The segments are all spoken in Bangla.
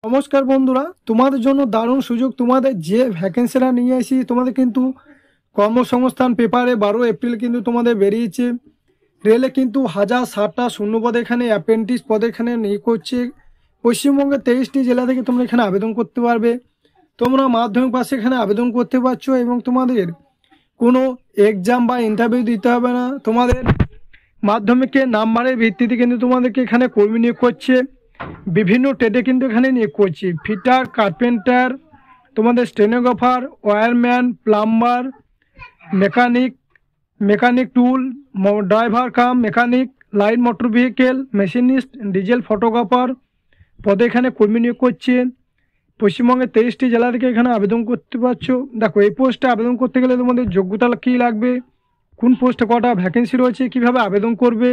নমস্কার বন্ধুরা, তোমাদের জন্য দারুণ সুযোগ। তোমাদের যে ভ্যাকেন্সিটা নিয়ে আসি, তোমাদের কিন্তু কর্মসংস্থান পেপারে 12 এপ্রিল কিন্তু তোমাদের বেরিয়েছে। রেলে কিন্তু 1060টা শূন্যপদ এখানে অ্যাপ্রেন্টিস পদে এখানে নিয়োগ করছে। পশ্চিমবঙ্গের 23টি জেলা থেকে তোমরা এখানে আবেদন করতে পারবে। তোমরা মাধ্যমিক পাশে এখানে আবেদন করতে পারছো এবং তোমাদের কোনো এক্সাম বা ইন্টারভিউ দিতে হবে না। তোমাদের মাধ্যমিকের নাম্বারের ভিত্তিতে কিন্তু তোমাদেরকে এখানে কর্মী নিয়োগ করছে। বিভিন্ন ট্রেডে কিন্তু এখানে নিয়োগ করছি। ফিটার, কার্পেন্টার, তোমাদের stenographer, wireman, plumber, mechanic tool, driver cum mechanic, light motor vehicle, machinist, diesel photographer পদে এখানে কর্মী নিয়োগ করছে। পশ্চিমবঙ্গের 23টি জেলা থেকে এখানে আবেদন করতে পারছো। দেখো, এই পোস্টে আবেদন করতে গেলে তোমাদের যোগ্যতা কী লাগবে, কোন পোস্টে কটা ভ্যাকেন্সি রয়েছে, কিভাবে আবেদন করবে,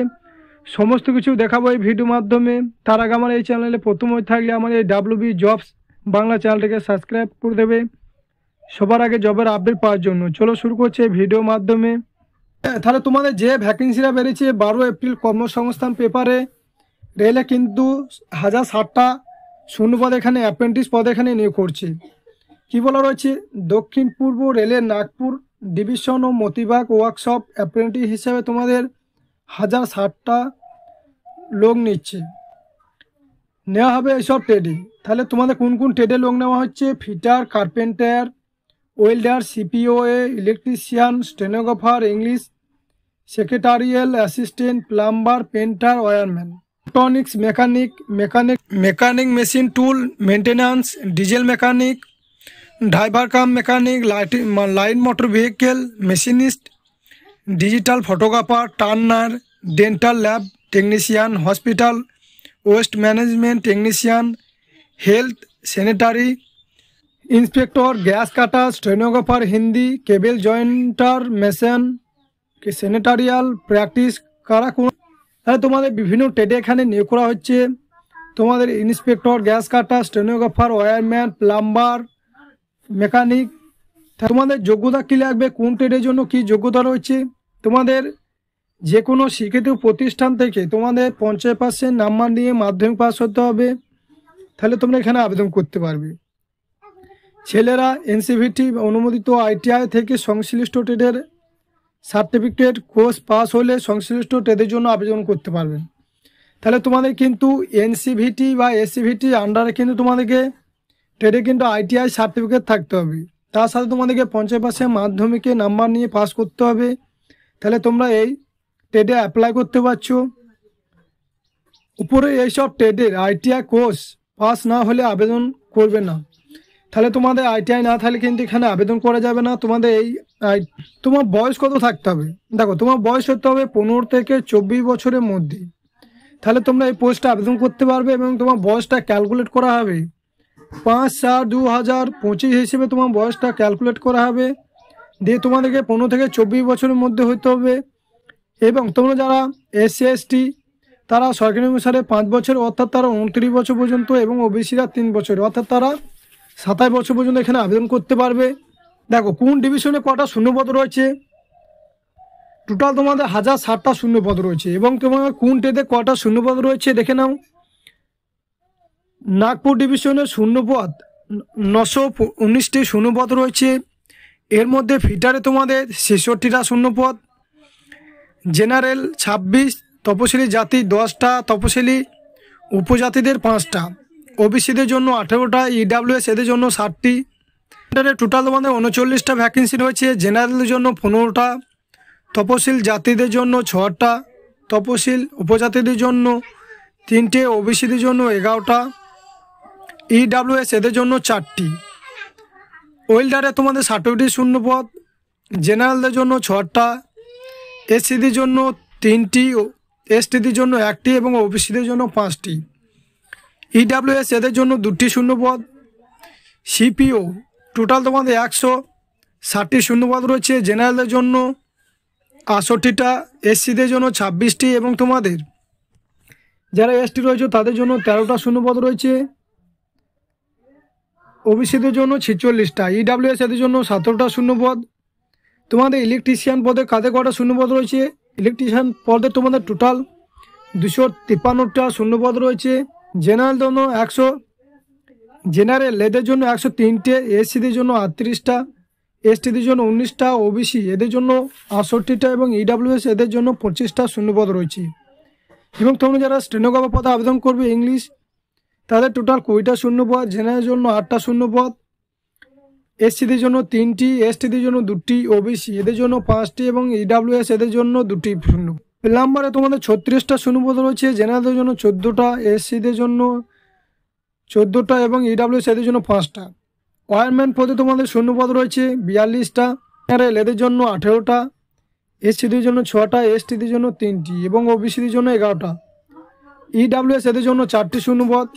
সমস্ত কিছু দেখাবো এই ভিডিওর মাধ্যমে। তার আগে আমার এই চ্যানেলে প্রথম হয়ে থাকলে আমার এই WB জবস বাংলা চ্যানেলটিকে সাবস্ক্রাইব করে দেবে সবার আগে জবের আপডেট পাওয়ার জন্য। চলো শুরু করছে এই ভিডিওর মাধ্যমে। তাহলে তোমাদের যে ভ্যাকেন্সিটা বেরিয়েছে 12 এপ্রিল কর্মসংস্থান পেপারে, রেলে কিন্তু 1060টা শূন্যপদ এখানে অ্যাপ্রেন্টিস পদ এখানে নিয়োগ করছে। কী বলা রয়েছে, দক্ষিণ পূর্ব রেলের নাগপুর ডিভিশন ও মতিবাগ ওয়ার্কশপ অ্যাপ্রেন্টিস হিসেবে তোমাদের 1060টা লোক নেওয়া হবে এইসব ট্রেডে। তাহলে তোমাদের কোন কোন ট্রেডে লোক নেওয়া হচ্ছে? Fitter, carpenter, welder, CPOA, electrician, stenographer, English secretarial assistant, plumber, painter, wireman, electronics mechanic machine tool maintenance, diesel mechanic, driver cum mechanic, light motor vehicle, machinist, digital photographer, turner, dental lab technician, hospital waste management technician, health sanitary inspector, gas cutter, stenographer Hindi, cable jointer, machine sanitarian practice কারা কোন। তাহলে তোমাদের বিভিন্ন ট্রেডে এখানে নিয়োগ করা হচ্ছে। তোমাদের inspector, gas cutter, stenographer, wireman, plumber, mechanic. তোমাদের যোগ্যতা কী লাগবে, কোন ট্রেডের জন্য কী যোগ্যতা রয়েছে? তোমাদের যে কোনো শিক্ষিত প্রতিষ্ঠান থেকে তোমাদের 50% নাম্বার নিয়ে মাধ্যমিক পাস হতে হবে। তাহলে তোমরা এখানে আবেদন করতে পারবে। ছেলেরা NCVT অনুমোদিত ITI থেকে সংশ্লিষ্ট ট্রেডের সার্টিফিকেট কোর্স পাস হলে সংশ্লিষ্ট ট্রেডের জন্য আবেদন করতে পারবেন। তাহলে তোমাদের কিন্তু NCVT বা SCVT আন্ডারে কিন্তু তোমাদেরকে ট্রেডে কিন্তু ITI সার্টিফিকেট থাকতে হবে। তার সাথে তোমাদেরকে 50% মাধ্যমিকে নাম্বার নিয়ে পাস করতে হবে। তাহলে তোমরা এই ট্রেডে অ্যাপ্লাই করতে পারছো। উপরে এইসব ট্রেডের ITI কোর্স পাস না হলে আবেদন করবে না। তাহলে তোমাদের ITI না থাকলে কিন্তু এখানে আবেদন করা যাবে না। তোমাদের তোমার বয়স কত থাকতে হবে? দেখো, তোমার বয়স হতে হবে 15 থেকে 24 বছরের মধ্যে। তাহলে তোমরা এই পোস্টে আবেদন করতে পারবে এবং তোমার বয়সটা ক্যালকুলেট করা হবে 5/4/2025 হিসেবে তোমার বয়সটা ক্যালকুলেট করা হবে। দিয়ে তোমাদেরকে 15 থেকে 24 বছরের মধ্যে হতে হবে। এবং তোমরা যারা SC ST তারা সরকারি অনুসারে 5 বছর অর্থাৎ তারা 29 বছর পর্যন্ত, এবং OBCরা 3 বছর অর্থাৎ তারা 27 বছর পর্যন্ত এখানে আবেদন করতে পারবে। দেখো, কোন ডিভিশনে কটা শূন্যপদ রয়েছে? টোটাল তোমাদের 1060টা শূন্যপদ রয়েছে। এবং তোমার কোন ট্রেডে কটা শূন্যপদ রয়েছে দেখে নাও। নাগপুর ডিভিশনের শূন্যপদ 919টি শূন্যপদ রয়েছে। এর মধ্যে ফিটারে তোমাদের 66টা শূন্যপদ, জেনারেল 26, তপশিলি জাতি 10টা, তপশিলি উপজাতিদের 5টা, OBCদের জন্য 18টা, EWS এদের জন্য 60টি। টোটাল তোমাদের 39টা ভ্যাকেন্সি রয়েছে। জেনারেলের জন্য 15টা, তপশিল জাতিদের জন্য 6টা, তপশিল উপজাতিদের জন্য 3টে, OBCদের জন্য 11টা, EWS এদের জন্য 4টি। ওয়েল্ডারে তোমাদের 60টি শূন্যপদ, জেনারেলদের জন্য 6টা, SCদের জন্য 3টি, STদের জন্য 1টি এবং OBCদের জন্য 5টি। EWS এদের জন্য 2টি শূন্যপদ। CPO টোটাল তোমাদের 160টি শূন্যপদ রয়েছে। জেনারেলদের জন্য 68টা, SCদের জন্য 26টি এবং তোমাদের যারা ST রয়েছে তাদের জন্য 13টা শূন্যপদ রয়েছে। OBCদের জন্য 46টা, EWS এদের জন্য 17টা শূন্যপদ। তোমাদের ইলেকট্রিশিয়ান পদে কাদের কটা শূন্যপদ রয়েছে? ইলেকট্রিশিয়ান পদে তোমাদের টোটাল 253টা শূন্যপদ রয়েছে। জেনারেল জন্য জেনারেল এদের জন্য 103টে, এসসিদের জন্য 38টা, এসটিদের জন্য 19টা, ওবিসি এদের জন্য 68টা এবং ইডাব্লিউএস এদের জন্য 25টা শূন্যপদ রয়েছে। এবং তোমরা যারা স্টেনোগ্রাফার পদে আবেদন করবে ইংলিশ, তাদের টোটাল 20টা শূন্যপদ, জেনারেলের জন্য 8টা শূন্যপদ, এসসিদের জন্য 3টি, এসটিদের জন্য 2টি, ওবিসি এদের জন্য 5টি এবং ইডাব্লিউএস এদের জন্য 2টি শূন্য। নাম্বারে তোমাদের 36টা শূন্যপদ রয়েছে, জেনারেলদের জন্য 14টা, এসসিদের জন্য 14টা এবং ইডাব্লিউএস এদের জন্য 5টা। ওয়ারম্যান পদে তোমাদের শূন্যপদ রয়েছে 42টা, জেনারেল এদের জন্য 18টা, এসসিদের জন্য 6টা, এসটিদের জন্য 3টি এবং ওবিসিদের জন্য 11টা। ইডাব্লিউএস এদের জন্য 4টি শূন্যপদ।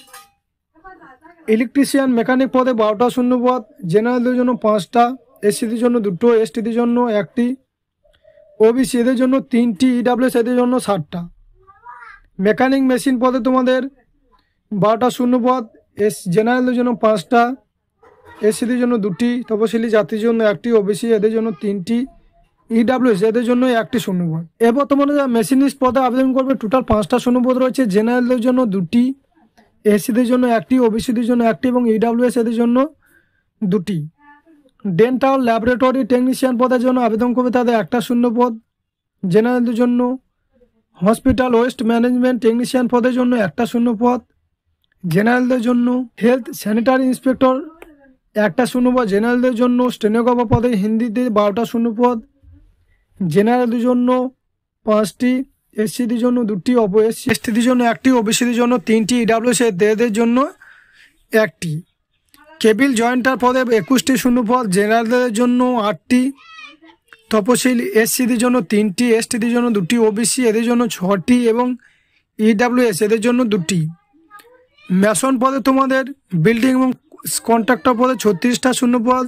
ইলেকট্রিশিয়ান মেকানিক পদে 12টা শূন্যপদ, জেনারেলদের জন্য 5টা, এসসিদের জন্য 2টো, এসটিদের জন্য 1টি, ওবিসি এদের জন্য 3টি, ইডাব্লিউএস এদের জন্য 60টা। মেকানিক মেশিন পদে তোমাদের 12টা শূন্যপদ, জেনারেলদের জন্য 5টা, এসসিদের জন্য 2টি, তপশিলি জাতির জন্য 1টি, ওবিসি এদের জন্য 3টি, ইডাব্লিউএস এদের জন্য 1টি শূন্যপদ। এবার তোমরা যারা মেশিনিস্ট পদে আবেদন করবে টোটাল 5টা শূন্যপদ রয়েছে, জেনারেলদের জন্য 2টি, এসসিদের জন্য 1টি, ওবিসিদের জন্য 1টি এবং ইডাব্লিউএস এদের জন্য 2টি। ডেন্টাল ল্যাবরেটরি টেকনিশিয়ান পদের জন্য আবেদন করবে তাদের 1টা শূন্যপদ, জেনারেলদের জন্য। হসপিটাল ওয়েস্ট ম্যানেজমেন্ট টেকনিশিয়ান পদের জন্য 1টা শূন্যপদ, জেনারেলদের জন্য। হেলথ স্যানিটারি ইন্সপেক্টর 1টা শূন্যপদ, জেনারেলদের জন্য। স্টেনোগ্রাফার পদে হিন্দিতে 12টা শূন্যপদ, জেনারেলদের জন্য 5টি, এসসিদের জন্য 2টি, এসটিদের জন্য 1টি, ওবিসিদের জন্য 3টি, ইডাব্লিউএস এদের জন্য 1টি। কেবিল জয়েন্টার পদে 21টি শূন্যপদ, জেনারেলদের জন্য 8টি, তপশিল এসসিদের জন্য 3টি, এসটিদের জন্য 2টি, ওবিসি এদের জন্য 6টি এবং ইডাব্লিউএস এদের জন্য 2টি। ম্যাসন পদে তোমাদের বিল্ডিং এবং কন্ট্রাক্টর পদে 36টা শূন্যপদ,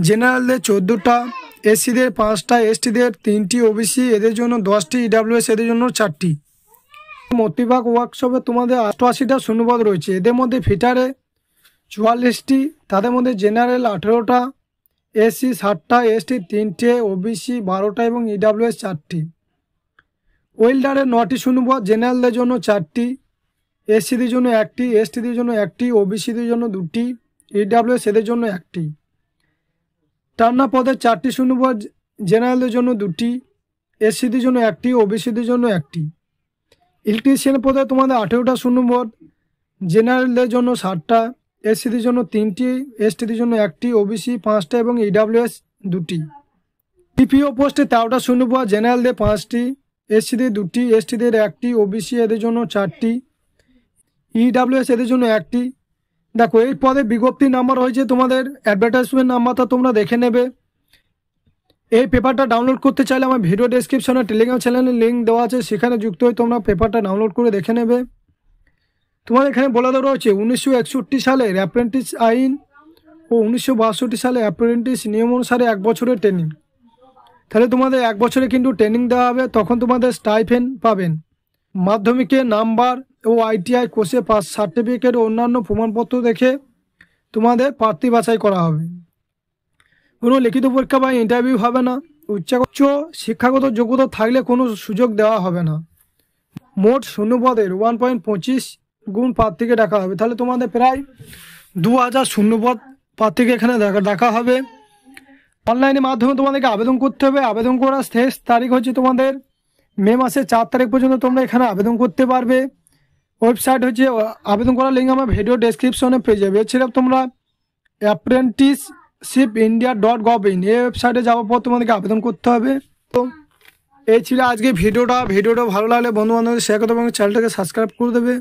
জেনারেলদের 14টা, এসসিদের 5টা, এসটিদের 3টি, ওবিসি এদের জন্য 10টি, ইডাব্লিউএস এদের জন্য 4টি। মতিবাগ ওয়ার্কশপে তোমাদের 88টা শূন্যপদ রয়েছে, এদের মধ্যে ফিটারে 44টি, তাদের মধ্যে জেনারেল 18টা, এসসি 60টা, এসটি 3টে, ওবিসি 12টা এবং ইডাব্লিউএস 4টি। ওয়েল্ডারে 9টি শূন্যপদ, জেনারেলদের জন্য 4টি, এসসিদের জন্য 1টি, এসটিদের জন্য 1টি, ওবিসিদের জন্য 2টি, ইডাব্লিউএস এদের জন্য 1টি। টার্নার পদে 4টি শূন্যপদ, জেনারেলদের জন্য 2টি, এসসিদের জন্য 1টি, ওবিসিদের জন্য 1টি। ইলেকট্রিশিয়ান পদে তোমাদের 18টা শূন্যপদ, জেনারেলদের জন্য 60টা, এসসিদের জন্য 3টি, এসটিদের জন্য 1টি, ওবিসি 5টা এবং ইডাব্লিউএস 2টি। টিপিও পোস্টে 13টা শূন্যপদ, জেনারেলদের 5টি, এসসিদের 2টি, এসটিদের 1টি, ওবিসি এদের জন্য 4টি, ইডাব্লিউএস এদের জন্য 1টি। দেখো এই পদে বিজ্ঞপ্তি নাম্বার হয়েছে, তোমাদের অ্যাডভার্টাইজমেন্ট নাম্বারটা তোমরা দেখে নেবে। এই পেপারটা ডাউনলোড করতে চাইলে আমার ভিডিও ডেসক্রিপশনে টেলিগ্রাম চ্যানেলের লিঙ্ক দেওয়া আছে, সেখানে যুক্ত হয়ে তোমরা পেপারটা ডাউনলোড করে দেখে নেবে। তোমাদের এখানে বলে দেওয়া রয়েছে 1961 সালের অ্যাপ্রেন্টিস আইন ও 1962 সালে অ্যাপ্রেন্টিস নিয়ম অনুসারে 1 বছরের ট্রেনিং। তাহলে তোমাদের 1 বছরে কিন্তু ট্রেনিং দেওয়া হবে, তখন তোমাদের স্টাইপেন্ড পাবেন। মাধ্যমিকে নাম্বার ও আইটিআই কোর্সে পাস সার্টিফিকেট ও অন্যান্য প্রমাণপত্র দেখে তোমাদের প্রার্থী বাছাই করা হবে। কোনো লিখিত পরীক্ষা বা ইন্টারভিউ হবে না। উচ্চ শিক্ষাগত যোগ্যতা থাকলে কোনো সুযোগ দেওয়া হবে না। মোট শূন্যপদের 1.25 গুণ প্রার্থীকে ডাকা হবে। তাহলে তোমাদের প্রায় 2000 শূন্যপদ প্রার্থীকে এখানে ডাকা হবে। অনলাইনের মাধ্যমে তোমাদেরকে আবেদন করতে হবে। আবেদন করার শেষ তারিখ হচ্ছে তোমাদের মে মাসের 4 তারিখ পর্যন্ত তোমরা এখানে আবেদন করতে পারবে। ওয়েবসাইট হচ্ছে, আবেদন করার লিঙ্ক আমার ভিডিও ডেসক্রিপশনে পেয়ে যাবে। এছাড়া তোমরা apprenticeshipinindia.gov.in এই ওয়েবসাইটে যাওয়ার পর তোমাদেরকে আবেদন করতে হবে। তো এই ছিল আজকে ভিডিওটা ভালো লাগলে বন্ধু বান্ধবদের শেয়ার করতে এবং চ্যানেলটাকে সাবস্ক্রাইব করে দেবে।